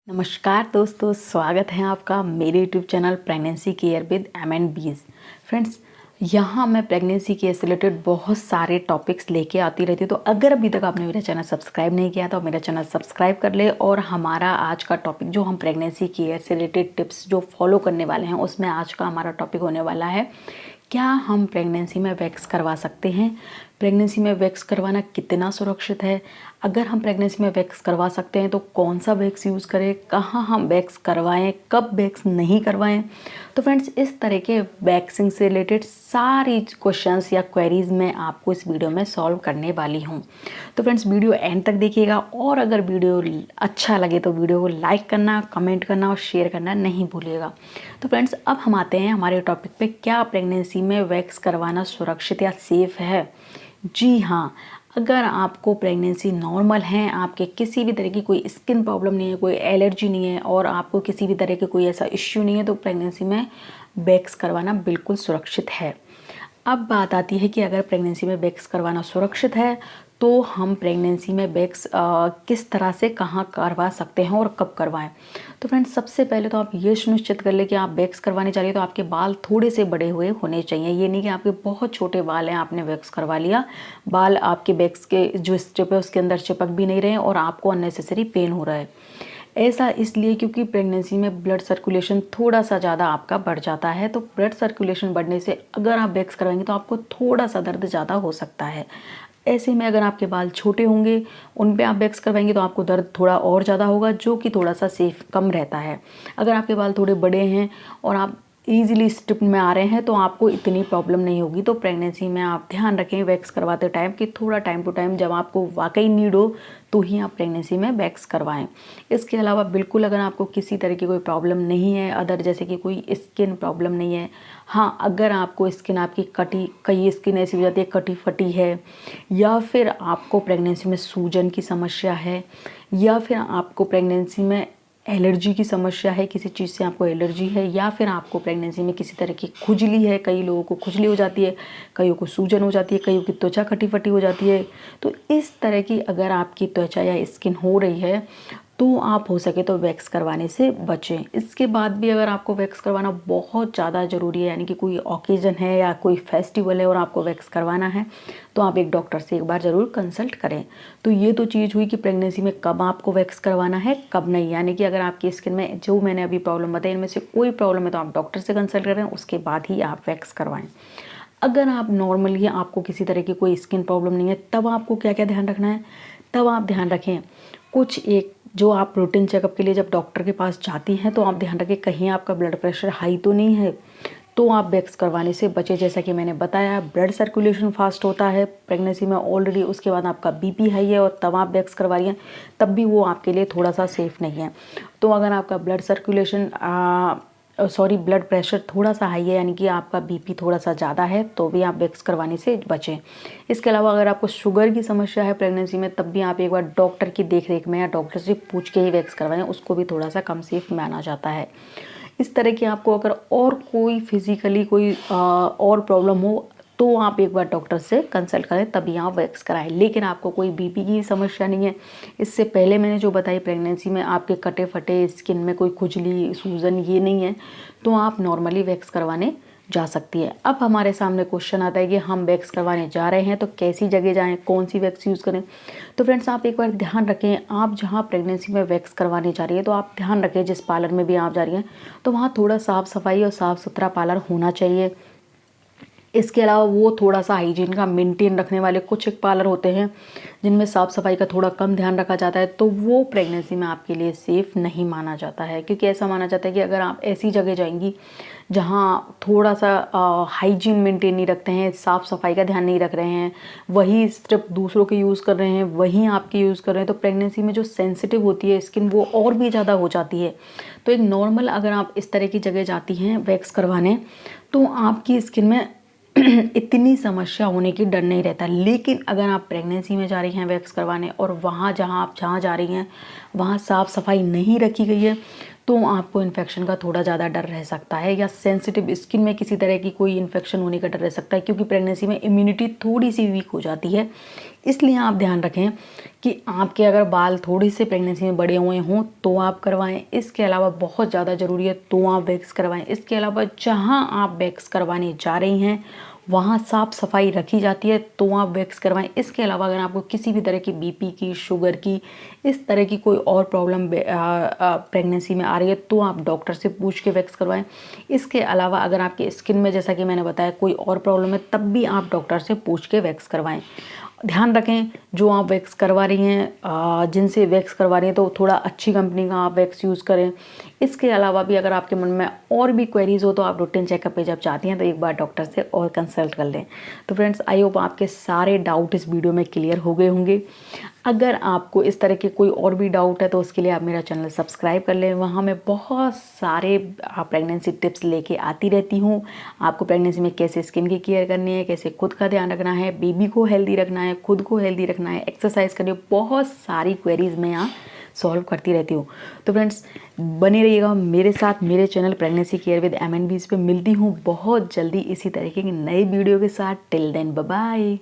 नमस्कार दोस्तों, स्वागत है आपका मेरे YouTube channel pregnancy care with M&Bs। Friends, यहाँ मैं प्रेगनेंसी केयर से रिलेटेड बहुत सारे टॉपिक्स लेके आती रहती हूँ। तो अगर अभी तक आपने मेरा चैनल सब्सक्राइब नहीं किया तो मेरा चैनल सब्सक्राइब कर ले। और हमारा आज का टॉपिक जो हम प्रेगनेंसी केयर से रिलेटेड टिप्स जो फॉलो करने वाले हैं, उसमें आज का हमारा टॉपिक होने वाला है, क्या हम प्रेगनेंसी में वैक्स करवा सकते हैं? प्रेगनेंसी में वैक्स करवाना कितना सुरक्षित है? अगर हम प्रेगनेंसी में वैक्स करवा सकते हैं तो कौन सा वैक्स यूज़ करें, कहाँ हम वैक्स करवाएं, कब वैक्स नहीं करवाएं? तो फ्रेंड्स, इस तरह के वैक्सिंग से रिलेटेड सारी क्वेश्चंस या क्वेरीज मैं आपको इस वीडियो में सॉल्व करने वाली हूँ। तो फ्रेंड्स, वीडियो एंड तक देखिएगा और अगर वीडियो अच्छा लगे तो वीडियो को लाइक करना, कमेंट करना और शेयर करना नहीं भूलिएगा। तो फ्रेंड्स, अब हम आते हैं हमारे टॉपिक पे, क्या प्रेगनेंसी में वैक्स करवाना सुरक्षित या सेफ़ है? जी हाँ, अगर आपको प्रेगनेंसी नॉर्मल है, आपके किसी भी तरह की कोई स्किन प्रॉब्लम नहीं है, कोई एलर्जी नहीं है और आपको किसी भी तरह के कोई ऐसा इश्यू नहीं है, तो प्रेगनेंसी में वैक्स करवाना बिल्कुल सुरक्षित है। अब बात आती है कि अगर प्रेगनेंसी में वैक्स करवाना सुरक्षित है तो हम प्रेगनेंसी में वैक्स किस तरह से कहाँ करवा सकते हैं और कब करवाएं। तो फ्रेंड्स, सबसे पहले तो आप ये सुनिश्चित कर लें कि आप वैक्स करवाने जा रही है तो आपके बाल थोड़े से बड़े हुए होने चाहिए। ये नहीं कि आपके बहुत छोटे बाल हैं, आपने वैक्स करवा लिया, बाल आपके वैक्स के जो स्ट्रिप है उसके अंदर चिपक भी नहीं रहे और आपको अननेसेसरी पेन हो रहा है। ऐसा इसलिए क्योंकि प्रेगनेंसी में ब्लड सर्कुलेशन थोड़ा सा ज़्यादा आपका बढ़ जाता है। तो ब्लड सर्कुलेशन बढ़ने से अगर आप वैक्स करवाएंगे तो आपको थोड़ा सा दर्द ज़्यादा हो सकता है। ऐसे में अगर आपके बाल छोटे होंगे, उन पे आप वैक्स करवाएंगे तो आपको दर्द थोड़ा और ज़्यादा होगा, जो कि थोड़ा सा सेफ कम रहता है। अगर आपके बाल थोड़े बड़े हैं और आप ईजिली स्ट्रिप में आ रहे हैं तो आपको इतनी प्रॉब्लम नहीं होगी। तो प्रेगनेंसी में आप ध्यान रखें वैक्स करवाते टाइम कि थोड़ा टाइम टू टाइम जब आपको वाकई नीड हो तो ही आप प्रेगनेंसी में वैक्स करवाएं। इसके अलावा बिल्कुल अगर आपको किसी तरह की कोई प्रॉब्लम नहीं है, अदर जैसे कि कोई स्किन प्रॉब्लम नहीं है, हाँ अगर आपको स्किन आपकी कटी, कई स्किन ऐसी हो जाती है कटी फटी है, या फिर आपको प्रेगनेंसी में सूजन की समस्या है, या फिर आपको प्रेगनेंसी में एलर्जी की समस्या है, किसी चीज़ से आपको एलर्जी है, या फिर आपको प्रेगनेंसी में किसी तरह की खुजली है, कई लोगों को खुजली हो जाती है, कईयों को सूजन हो जाती है, कईयों की त्वचा कटी फटी हो जाती है। तो इस तरह की अगर आपकी त्वचा या स्किन हो रही है तो आप हो सके तो वैक्स करवाने से बचें। इसके बाद भी अगर आपको वैक्स करवाना बहुत ज़्यादा ज़रूरी है, यानी कि कोई ओकेजन है या कोई फेस्टिवल है और आपको वैक्स करवाना है, तो आप एक डॉक्टर से एक बार ज़रूर कंसल्ट करें। तो ये तो चीज़ हुई कि प्रेगनेंसी में कब आपको वैक्स करवाना है, कब नहीं। यानी कि अगर आपकी स्किन में जो मैंने अभी प्रॉब्लम बताई इनमें से कोई प्रॉब्लम है तो आप डॉक्टर से कंसल्ट करें, उसके बाद ही आप वैक्स करवाएं। अगर आप नॉर्मली आपको किसी तरह की कोई स्किन प्रॉब्लम नहीं है, तब आपको क्या क्या ध्यान रखना है? तब आप ध्यान रखें कुछ एक जो आप रूटीन चेकअप के लिए जब डॉक्टर के पास जाती हैं तो आप ध्यान रखें कहीं आपका ब्लड प्रेशर हाई तो नहीं है, तो आप वैक्स करवाने से बचे। जैसा कि मैंने बताया, ब्लड सर्कुलेशन फास्ट होता है प्रेगनेंसी में ऑलरेडी, उसके बाद आपका बीपी हाई है और तब आप वैक्स करवा रही हैं, तब भी वो आपके लिए थोड़ा सा सेफ़ नहीं है। तो अगर आपका ब्लड प्रेशर थोड़ा सा हाई है, यानी कि आपका बीपी थोड़ा सा ज़्यादा है, तो भी आप वैक्स करवाने से बचें। इसके अलावा अगर आपको शुगर की समस्या है प्रेगनेंसी में, तब भी आप एक बार डॉक्टर की देखरेख में या डॉक्टर से पूछ के ही वैक्स करवाएं, उसको भी थोड़ा सा कम सेफ माना जाता है। इस तरह की आपको अगर और कोई फिजिकली कोई और प्रॉब्लम हो तो आप एक बार डॉक्टर से कंसल्ट करें, तभी आप वैक्स कराएं। लेकिन आपको कोई बीपी की समस्या नहीं है, इससे पहले मैंने जो बताई प्रेगनेंसी में आपके कटे फटे स्किन में कोई खुजली सूजन ये नहीं है, तो आप नॉर्मली वैक्स करवाने जा सकती है। अब हमारे सामने क्वेश्चन आता है कि हम वैक्स करवाने जा रहे हैं तो कैसी जगह जाएं, कौन सी वैक्स यूज़ करें। तो फ्रेंड्स, आप एक बार ध्यान रखें, आप जहां प्रेगनेंसी में वैक्स करवाने जा रही है तो आप ध्यान रखें जिस पार्लर में भी आप जा रही हैं तो वहाँ थोड़ा साफ़ सफाई और साफ़ सुथरा पार्लर होना चाहिए। इसके अलावा वो थोड़ा सा हाइजीन का मेंटेन रखने वाले कुछ एक पार्लर होते हैं जिनमें साफ़ सफाई का थोड़ा कम ध्यान रखा जाता है, तो वो प्रेगनेंसी में आपके लिए सेफ़ नहीं माना जाता है। क्योंकि ऐसा माना जाता है कि अगर आप ऐसी जगह जाएंगी जहाँ थोड़ा सा हाइजीन मेंटेन नहीं रखते हैं, साफ़ सफाई का ध्यान नहीं रख रहे हैं, वही स्ट्रिप दूसरों के यूज़ कर रहे हैं, वही आपके यूज़ कर रहे हैं, तो प्रेगनेंसी में जो सेंसिटिव होती है स्किन वो और भी ज़्यादा हो जाती है। तो एक नॉर्मल अगर आप इस तरह की जगह जाती हैं वैक्स करवाने तो आपकी स्किन में इतनी समस्या होने की डर नहीं रहता। लेकिन अगर आप प्रेगनेंसी में जा रही हैं वैक्स करवाने और वहाँ जहाँ आप जा रही हैं वहाँ साफ़ सफाई नहीं रखी गई है, तो आपको इन्फेक्शन का थोड़ा ज़्यादा डर रह सकता है, या सेंसिटिव स्किन में किसी तरह की कोई इन्फेक्शन होने का डर रह सकता है, क्योंकि प्रेगनेंसी में इम्यूनिटी थोड़ी सी वीक हो जाती है। इसलिए आप ध्यान रखें कि आपके अगर बाल थोड़ी से प्रेगनेंसी में बड़े हुए हों तो आप करवाएं। इसके अलावा बहुत ज़्यादा ज़रूरी है तो आप वैक्स करवाएं। इसके अलावा जहां आप वैक्स करवाने जा रही हैं वहाँ साफ़ सफाई रखी जाती है तो आप वैक्स करवाएं। इसके अलावा अगर आपको किसी भी तरह की बीपी की, शुगर की, इस तरह की कोई और प्रॉब्लम प्रेगनेंसी में आ रही है तो आप डॉक्टर से पूछ के वैक्स करवाएं। इसके अलावा अगर आपकी स्किन में, जैसा कि मैंने बताया, कोई और प्रॉब्लम है तब भी आप डॉक्टर से पूछ के वैक्स करवाएं। ध्यान रखें जो आप वैक्स करवा रही हैं, जिनसे वैक्स करवा रही हैं, तो थोड़ा अच्छी कंपनी का आप वैक्स यूज़ करें। इसके अलावा भी अगर आपके मन में और भी क्वेरीज हो तो आप रूटीन चेकअप पे जब चाहती हैं तो एक बार डॉक्टर से और कंसल्ट कर लें। तो फ्रेंड्स, आई होप आपके सारे डाउट इस वीडियो में क्लियर हो गए होंगे। अगर आपको इस तरह के कोई और भी डाउट है तो उसके लिए आप मेरा चैनल सब्सक्राइब कर लें। वहाँ मैं बहुत सारे प्रेगनेंसी टिप्स लेके आती रहती हूँ। आपको प्रेगनेंसी में कैसे स्किन की केयर करनी है, कैसे खुद का ध्यान रखना है, बेबी को हेल्दी रखना है, खुद को हेल्दी रखना है, एक्सरसाइज करनी है, बहुत सारी क्वेरीज मैं यहाँ सॉल्व करती रहती हूँ। तो फ्रेंड्स, बने रहिएगा मेरे साथ, मेरे channel pregnancy care with MNBs पे। मिलती हूँ बहुत जल्दी इसी तरीके की नई वीडियो के साथ। Till then, bye bye.